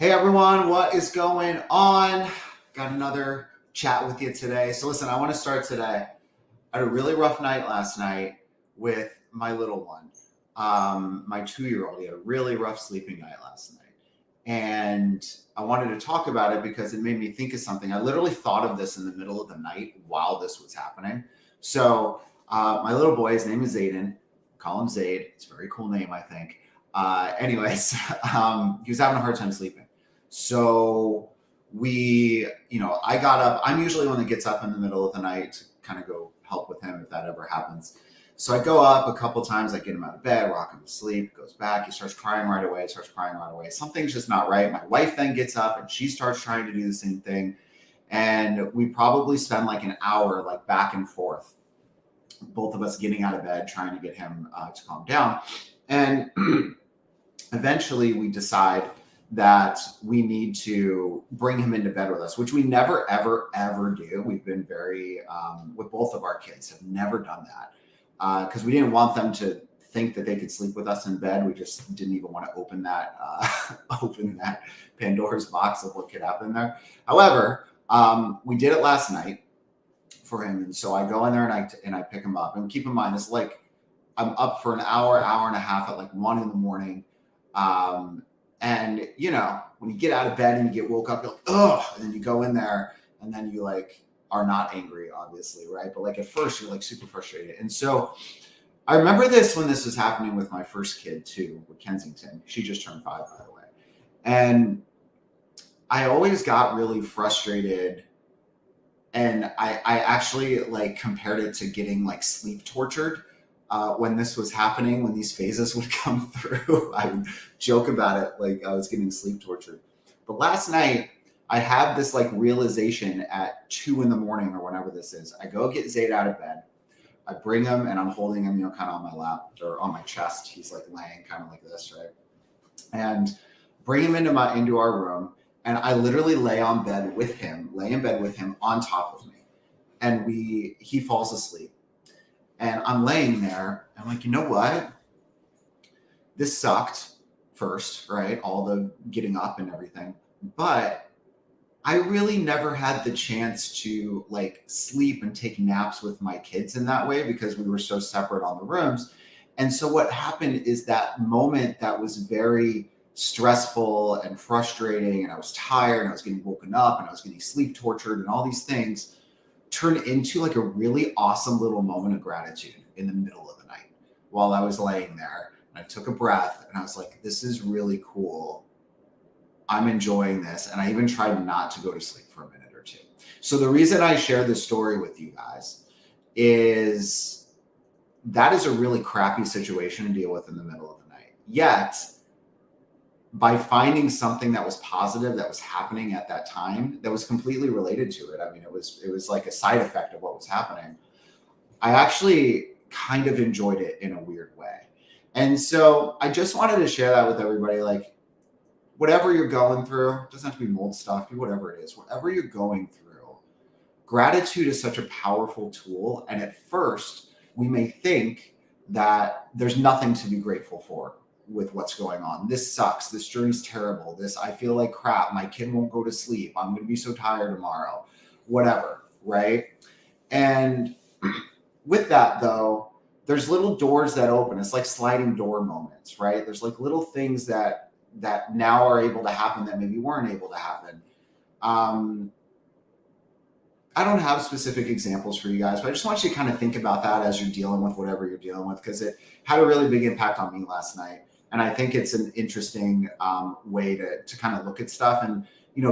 Hey everyone, what is going on? Got another chat with you today. So listen, I want to start today. I had a really rough night last night with my little one, my 2-year-old. He had a really rough sleeping night last night. And I wanted to talk about it because it made me think of something. I literally thought of this in the middle of the night while this was happening. So my little boy, his name is Zayden. Call him Zayd. It's a very cool name, I think. Anyways, he was having a hard time sleeping. So I got up. I'm usually one that gets up in the middle of the night to kind of go help with him if that ever happens. So I go up a couple times, I get him out of bed, rock him to sleep, goes back, he starts crying right away, Something's just not right. My wife then gets up and she starts trying to do the same thing. And we probably spend like an hour, like back and forth, both of us getting out of bed, trying to get him to calm down. And eventually we decide that we need to bring him into bed with us, which we never, ever, ever do. We've been very, with both of our kids, have never done that because we didn't want them to think that they could sleep with us in bed. We just didn't even want to open that Pandora's box of what could happen there. However, we did it last night for him. And so I go in there and I pick him up. And keep in mind, it's like I'm up for an hour and a half at like 1 a.m. And when you get out of bed and you get woke up, you're like, oh, and then you go in there and then you like are not angry, obviously, right? But like at first you're like super frustrated. And so I remember this when this was happening with my first kid too, with Kensington. She just turned 5, by the way. And I always got really frustrated. And I actually like compared it to getting like sleep tortured. When this was happening, when these phases would come through, I would joke about it like I was getting sleep tortured. But last night, I had this like realization at 2 a.m. or whenever this is. I go get Zayd out of bed. I bring him and I'm holding him, kind of on my lap or on my chest. He's like laying kind of like this, right? And bring him into our room. And I literally lay in bed with him on top of me. And he falls asleep. And I'm laying there. I'm like, you know what? This sucked first, right? All the getting up and everything. But I really never had the chance to like sleep and take naps with my kids in that way because we were so separate on the rooms. And so what happened is that moment that was very stressful and frustrating, and I was tired and I was getting woken up and I was getting sleep tortured and all these things turned into like a really awesome little moment of gratitude in the middle of the night while I was laying there. And I took a breath and I was like, this is really cool. I'm enjoying this. And I even tried not to go to sleep for a minute or two. So the reason I share this story with you guys is that is a really crappy situation to deal with in the middle of the night. Yet, by finding something that was positive that was happening at that time that was completely related to it. I mean, it was like a side effect of what was happening. I actually kind of enjoyed it in a weird way. And so I just wanted to share that with everybody. Like whatever you're going through, it doesn't have to be mold stuff, be whatever it is, whatever you're going through, gratitude is such a powerful tool. And at first we may think that there's nothing to be grateful for with what's going on. This sucks. This journey's terrible. I feel like crap. My kid won't go to sleep. I'm going to be so tired tomorrow, whatever. Right. And with that though, there's little doors that open. It's like sliding door moments, right? There's like little things that now are able to happen that maybe weren't able to happen. I don't have specific examples for you guys, but I just want you to kind of think about that as you're dealing with whatever you're dealing with, because it had a really big impact on me last night. And I think it's an interesting way to kind of look at stuff and,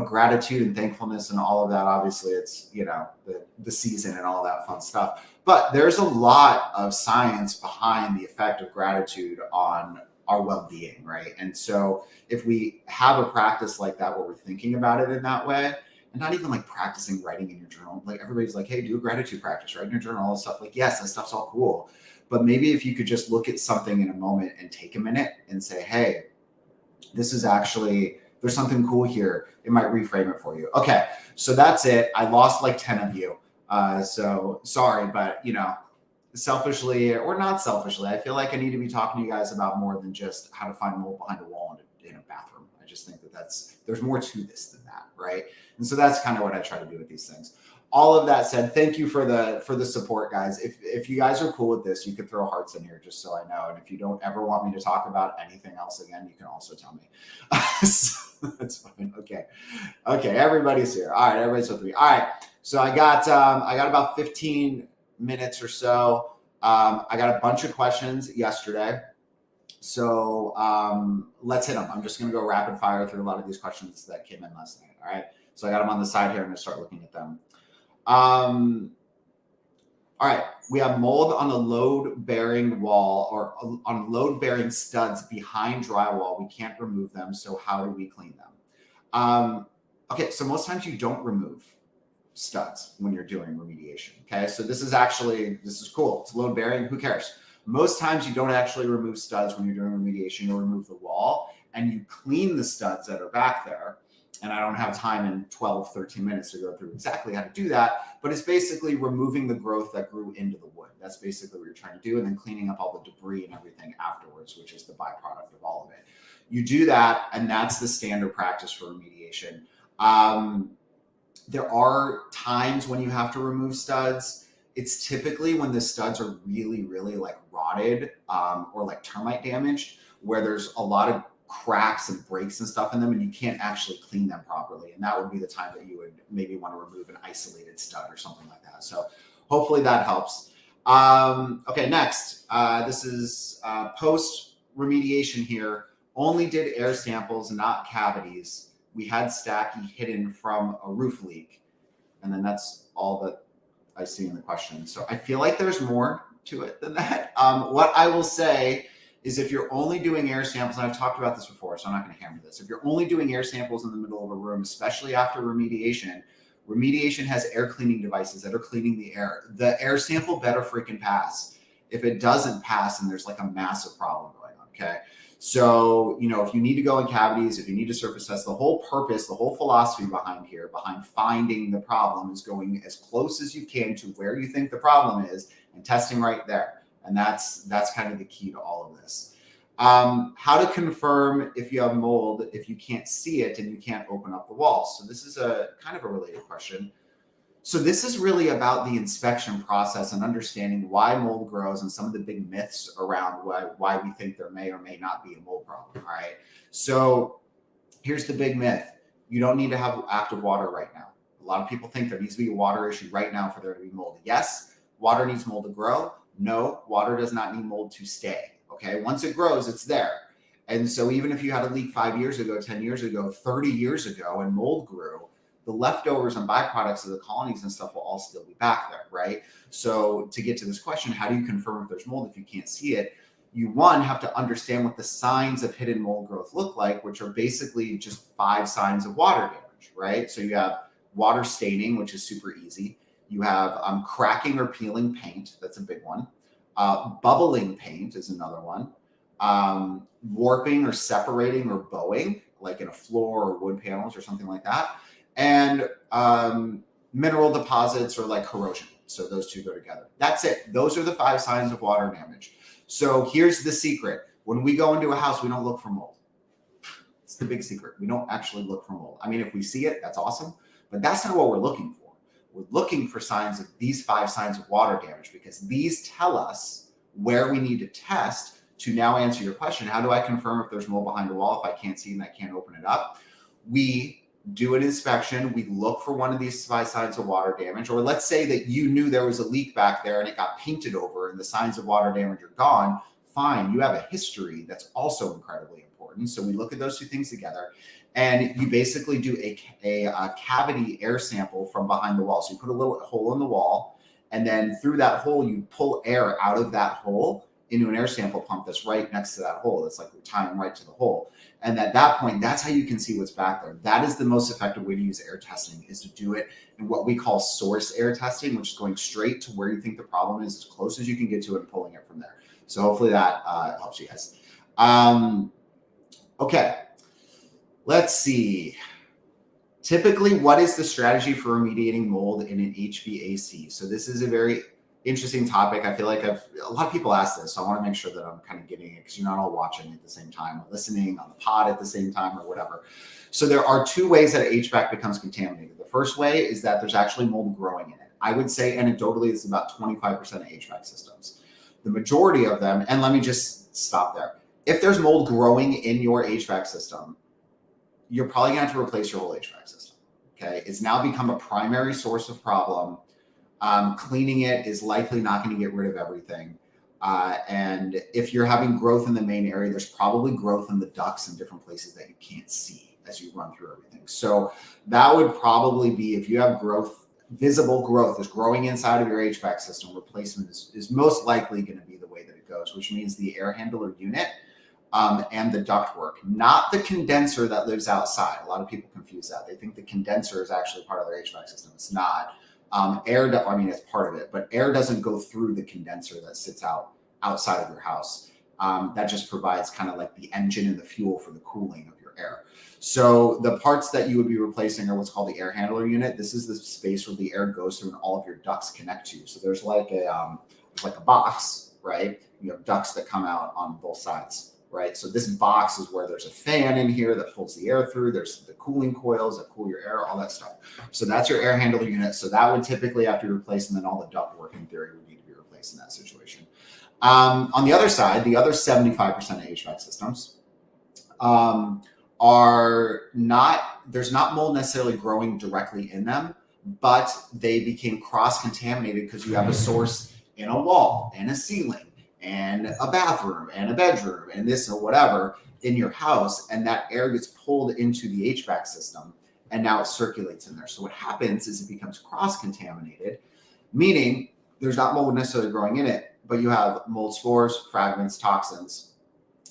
gratitude and thankfulness and all of that. Obviously, it's, the season and all that fun stuff. But there's a lot of science behind the effect of gratitude on our well-being, right? And so if we have a practice like that where we're thinking about it in that way, and not even like practicing writing in your journal, like everybody's like, hey, do a gratitude practice, write in your journal, all this stuff. Like, yes, that stuff's all cool. But maybe if you could just look at something in a moment and take a minute and say, hey, this is actually, there's something cool here. It might reframe it for you. Okay, so that's it. I lost like 10 of you. So sorry, but selfishly or not selfishly, I feel like I need to be talking to you guys about more than just how to find mold behind a wall in a bathroom. I just think that there's more to this than that, right? And so that's kind of what I try to do with these things. All of that said, thank you for the support, guys. If you guys are cool with this, you could throw hearts in here just so I know. And if you don't ever want me to talk about anything else again, you can also tell me. So that's fine. Okay, everybody's here. All right, everybody's with me. All right, so I got about 15 minutes or so. I got a bunch of questions yesterday. So let's hit them. I'm just going to go rapid fire through a lot of these questions that came in last night. All right. So I got them on the side here. I'm going to start looking at them. All right. We have mold on the load-bearing wall or on load-bearing studs behind drywall. We can't remove them. So how do we clean them? Okay. So most times you don't remove studs when you're doing remediation. Okay. So this is cool. It's load-bearing. Who cares? Most times you don't actually remove studs when you're doing remediation. You'll remove the wall and you clean the studs that are back there. And I don't have time in 12, 13 minutes to go through exactly how to do that, but it's basically removing the growth that grew into the wood. That's basically what you're trying to do. And then cleaning up all the debris and everything afterwards, which is the byproduct of all of it. You do that, and that's the standard practice for remediation. There are times when you have to remove studs. It's typically when the studs are really, really like rotted or like termite damaged, where there's a lot of cracks and breaks and stuff in them, and you can't actually clean them properly. And that would be the time that you would maybe want to remove an isolated stud or something like that. So hopefully that helps. Okay, next. This is post remediation here. Only did air samples, not cavities. We had Stacky hidden from a roof leak. And then that's all that I see in the question. So I feel like there's more to it than that. What I will say is if you're only doing air samples, and I've talked about this before, so I'm not going to hammer this. If you're only doing air samples in the middle of a room, especially after remediation, remediation has air cleaning devices that are cleaning the air. The air sample better freaking pass. If it doesn't pass, then there's like a massive problem going on, okay? So, if you need to go in cavities, if you need to surface test, the whole purpose, the whole philosophy behind finding the problem is going as close as you can to where you think the problem is and testing right there. And that's kind of the key to all of this. How to confirm if you have mold if you can't see it and you can't open up the walls. So this is a kind of a related question. So this is really about the inspection process and understanding why mold grows and some of the big myths around why we think there may or may not be a mold problem. All right. So here's the big myth. You don't need to have active water right now. A lot of people think there needs to be a water issue right now for there to be mold. Yes, water needs mold to grow. No, water does not need mold to stay. Okay. Once it grows, it's there. And so even if you had a leak 5 years ago, 10 years ago, 30 years ago, and mold grew, the leftovers and byproducts of the colonies and stuff will all still be back there, right? So to get to this question, how do you confirm if there's mold if you can't see it? You, have to understand what the signs of hidden mold growth look like, which are basically just 5 signs of water damage, right? So you have water staining, which is super easy. You have cracking or peeling paint. That's a big one. Bubbling paint is another one. Warping or separating or bowing, like in a floor or wood panels or something like that. And mineral deposits or like corrosion. So those two go together. That's it. Those are the 5 signs of water damage. So here's the secret. When we go into a house, we don't look for mold. It's the big secret. We don't actually look for mold. I mean, if we see it, that's awesome. But that's not what we're looking for. We're looking for signs of these 5 signs of water damage because these tell us where we need to test to now answer your question. How do I confirm if there's mold behind a wall if I can't see and I can't open it up? We do an inspection. We look for one of these 5 signs of water damage. Or let's say that you knew there was a leak back there and it got painted over and the signs of water damage are gone. Fine. You have a history that's also incredibly important. So we look at those 2 things together. And you basically do a cavity air sample from behind the wall. So you put a little hole in the wall, and then through that hole, you pull air out of that hole into an air sample pump that's right next to that hole. It's like we're tying right to the hole. And at that point, that's how you can see what's back there. That is the most effective way to use air testing, is to do it in what we call source air testing, which is going straight to where you think the problem is as close as you can get to it and pulling it from there. So hopefully that helps you guys. Okay. Let's see. Typically, what is the strategy for remediating mold in an HVAC? So this is a very interesting topic. I feel like a lot of people ask this, so I want to make sure that I'm kind of getting it, because you're not all watching at the same time or listening on the pod at the same time or whatever. So there are two ways that HVAC becomes contaminated. The first way is that there's actually mold growing in it. I would say anecdotally, it's about 25% of HVAC systems. The majority of them, and let me just stop there. If there's mold growing in your HVAC system, you're probably gonna have to replace your whole HVAC system. Okay, it's now become a primary source of problem. Cleaning it is likely not going to get rid of everything. And if you're having growth in the main area, there's probably growth in the ducts in different places that you can't see as you run through everything. So that would probably be, if you have growth, visible growth is growing inside of your HVAC system, replacement is most likely going to be the way that it goes, which means the air handler unit and the ductwork, not the condenser that lives outside. A lot of people confuse that. They think the condenser is actually part of their HVAC system. It's not. It's part of it, but air doesn't go through the condenser that sits outside of your house. That just provides kind of like the engine and the fuel for the cooling of your air. So the parts that you would be replacing are what's called the air handler unit. This is the space where the air goes through and all of your ducts connect to. So there's like a box, right? You have ducts that come out on both sides. Right. So this box is where there's a fan in here that pulls the air through. There's the cooling coils that cool your air, all that stuff. So that's your air handler unit. So that would typically have to be replaced, and then all the ductwork in theory would need to be replaced in that situation. On the other side, the other 75% of HVAC systems are not, there's not mold necessarily growing directly in them, but they became cross-contaminated because you have a source in a wall and a ceiling and a bathroom and a bedroom and this or whatever in your house, and that air gets pulled into the HVAC system and now it circulates in there. So what happens is it becomes cross-contaminated, meaning there's not mold necessarily growing in it, but you have mold spores, fragments, toxins,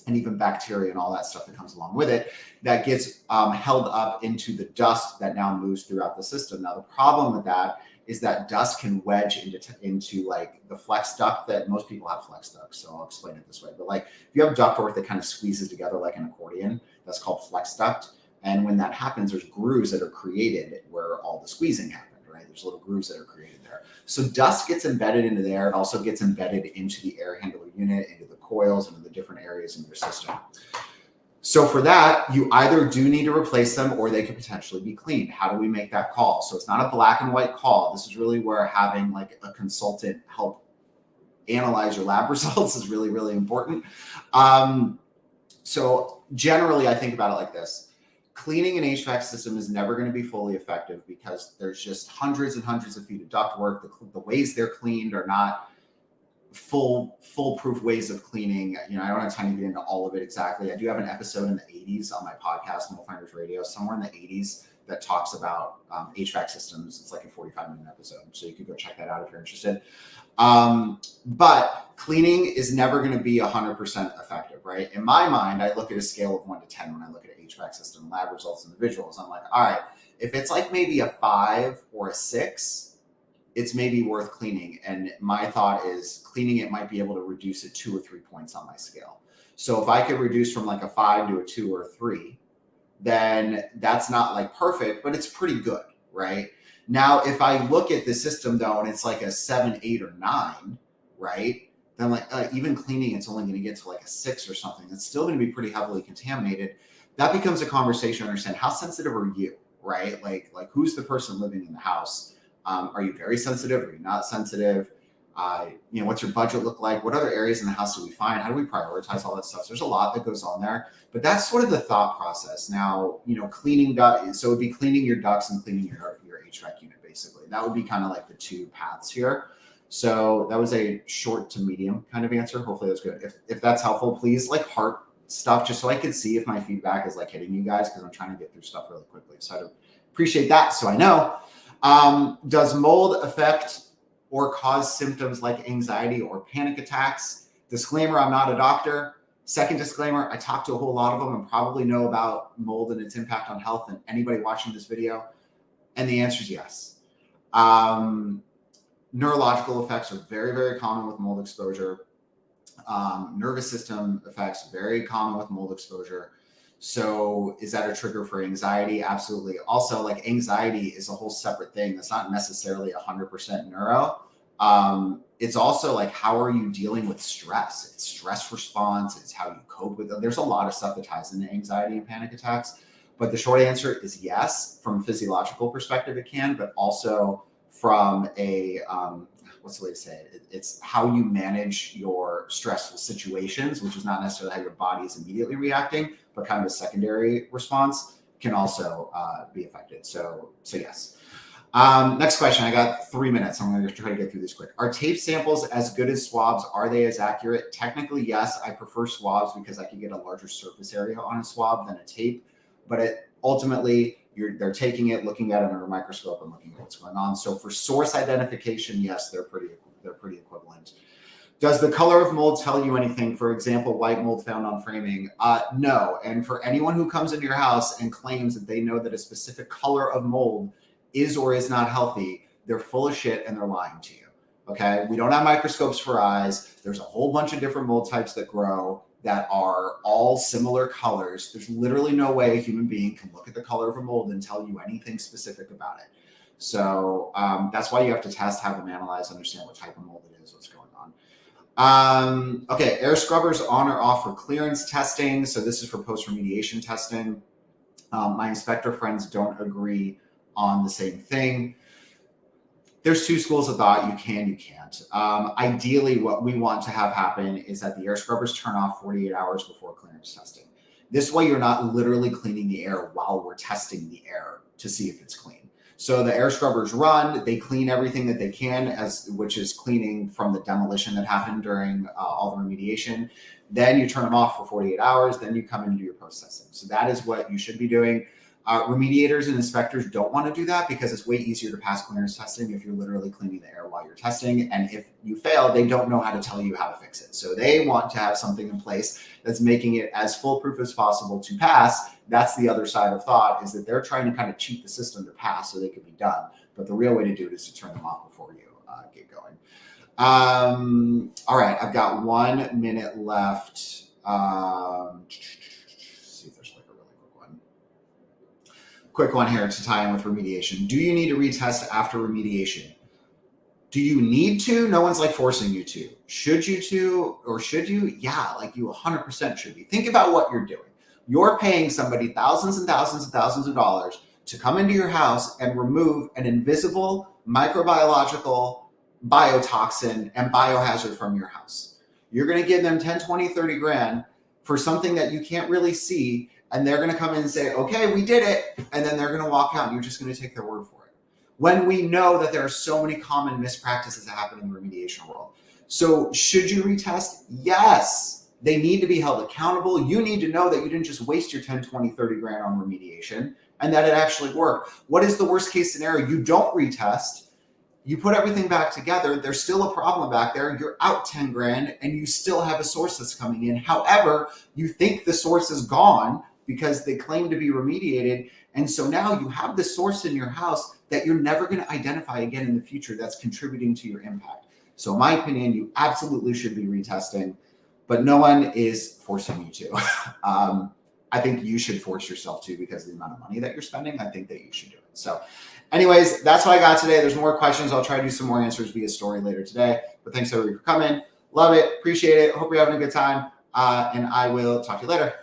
and even bacteria and all that stuff that comes along with it that gets held up into the dust that now moves throughout the system. Now, the problem with that is that dust can wedge into like the flex duct that most people have flex ducts. So I'll explain it this way. But like if you have ductwork that kind of squeezes together like an accordion, that's called flex duct. And when that happens, there's grooves that are created where all the squeezing happened, right? There's little grooves that are created there. So dust gets embedded into there. It also gets embedded into the air handler unit, into the coils, into the different areas in your system. So for that, you either do need to replace them or they could potentially be cleaned. How do we make that call? So it's not a black and white call. This is really where having like a consultant help analyze your lab results is really, really important. So generally, I think about it like this. Cleaning an HVAC system is never going to be fully effective because there's just hundreds and hundreds of feet of ductwork. The ways they're cleaned are not foolproof ways of cleaning. You know, I don't have time to get into all of it exactly. I do have an episode in the 80s on my podcast, Mold Finders Radio, somewhere in the 80s that talks about HVAC systems. It's like a 45-minute episode. So you can go check that out if you're interested. But cleaning is never going to be 100% effective, right? In my mind, I look at a scale of 1 to 10 when I look at an HVAC system, lab results, and the visuals. I'm like, all right, if it's like maybe a 5 or a 6, it's maybe worth cleaning. And my thought is cleaning it might be able to reduce it 2 or 3 points on my scale. So if I could reduce from like a 5 to a 2 or a 3, then that's not like perfect, but it's pretty good, right? Now, if I look at the system though, and it's like a 7, 8, or 9, right? Then like even cleaning, it's only going to get to like a 6 or something. It's still going to be pretty heavily contaminated. That becomes a conversation to understand how sensitive are you, right? Like who's the person living in the house? Are you very sensitive? Are you not sensitive? What's your budget look like? What other areas in the house do we find? How do we prioritize all that stuff? So there's a lot that goes on there, but that's sort of the thought process. Now, cleaning so it would be cleaning your ducts and cleaning your HVAC unit, basically. That would be kind of like the two paths here. So that was a short to medium kind of answer. Hopefully that's good. If that's helpful, please like heart stuff just so I can see if my feedback is like hitting you guys, because I'm trying to get through stuff really quickly. So I'd appreciate that. So I know. Does mold affect or cause symptoms like anxiety or panic attacks? Disclaimer, I'm not a doctor. Second disclaimer, I talk to a whole lot of them and probably know about mold and its impact on health and anybody watching this video. And the answer is yes. Neurological effects are very, very common with mold exposure. Nervous system effects, very common with mold exposure. So is that a trigger for anxiety? Absolutely. Also, like anxiety is a whole separate thing. That's not necessarily 100% neuro. it's also like, how are you dealing with stress? It's stress response. It's how you cope with it. There's a lot of stuff that ties into anxiety and panic attacks. But the short answer is yes. From a physiological perspective, it can, but also from a, what's the way to say it? It's how you manage your stressful situations, which is not necessarily how your body is immediately reacting, but kind of a secondary response can also be affected. So yes. Next question. I got 3 minutes. I'm going to try to get through this quick. Are tape samples as good as swabs? Are they as accurate? Technically, yes. I prefer swabs because I can get a larger surface area on a swab than a tape. But ultimately, they're taking it, looking at it under a microscope, and looking at what's going on. So for source identification, yes, they're pretty equivalent. Does the color of mold tell you anything? For example, white mold found on framing? No. And for anyone who comes into your house and claims that they know that a specific color of mold is or is not healthy, they're full of shit and they're lying to you. Okay. We don't have microscopes for eyes. There's a whole bunch of different mold types that grow that are all similar colors. There's literally no way a human being can look at the color of a mold and tell you anything specific about it. So that's why you have to test, have them analyze, understand what type of mold it is, what's going on. Okay. Air scrubbers on or off for clearance testing. So this is for post-remediation testing. My inspector friends don't agree on the same thing. There's two schools of thought. You can, you can't. Ideally, what we want to have happen is that the air scrubbers turn off 48 hours before clearance testing. This way, you're not literally cleaning the air while we're testing the air to see if it's clean. So the air scrubbers run, they clean everything that they can, which is cleaning from the demolition that happened during all the remediation. Then you turn them off for 48 hours. Then you come in and do your post testing. So that is what you should be doing. Remediators and inspectors don't want to do that because it's way easier to pass clearance testing if you're literally cleaning the air while you're testing. And if you fail, they don't know how to tell you how to fix it. So they want to have something in place that's making it as foolproof as possible to pass. That's the other side of thought, is that they're trying to kind of cheat the system to pass so they can be done. But the real way to do it is to turn them off before you get going. All right, I've got 1 minute left. Quick one here to tie in with remediation. Do you need to retest after remediation? Do you need to? No one's like forcing you to. Should you to, or should you? Yeah, like you 100% should be. Think about what you're doing. You're paying somebody thousands and thousands and thousands of dollars to come into your house and remove an invisible microbiological biotoxin and biohazard from your house. You're going to give them 10, 20, 30 grand for something that you can't really see. And they're going to come in and say, okay, we did it. And then they're going to walk out and you're just going to take their word for it. When we know that there are so many common mispractices that happen in the remediation world. So should you retest? Yes. They need to be held accountable. You need to know that you didn't just waste your 10, 20, 30 grand on remediation and that it actually worked. What is the worst case scenario? You don't retest. You put everything back together. There's still a problem back there. You're out 10 grand and you still have a source that's coming in. However, you think the source is gone because they claim to be remediated. And so now you have the source in your house that you're never going to identify again in the future that's contributing to your impact. So in my opinion, you absolutely should be retesting, but no one is forcing you to. I think you should force yourself to because of the amount of money that you're spending. I think that you should do it. So anyways, that's what I got today. There's more questions. I'll try to do some more answers via story later today. But thanks everybody for coming. Love it. Appreciate it. Hope you're having a good time. And I will talk to you later.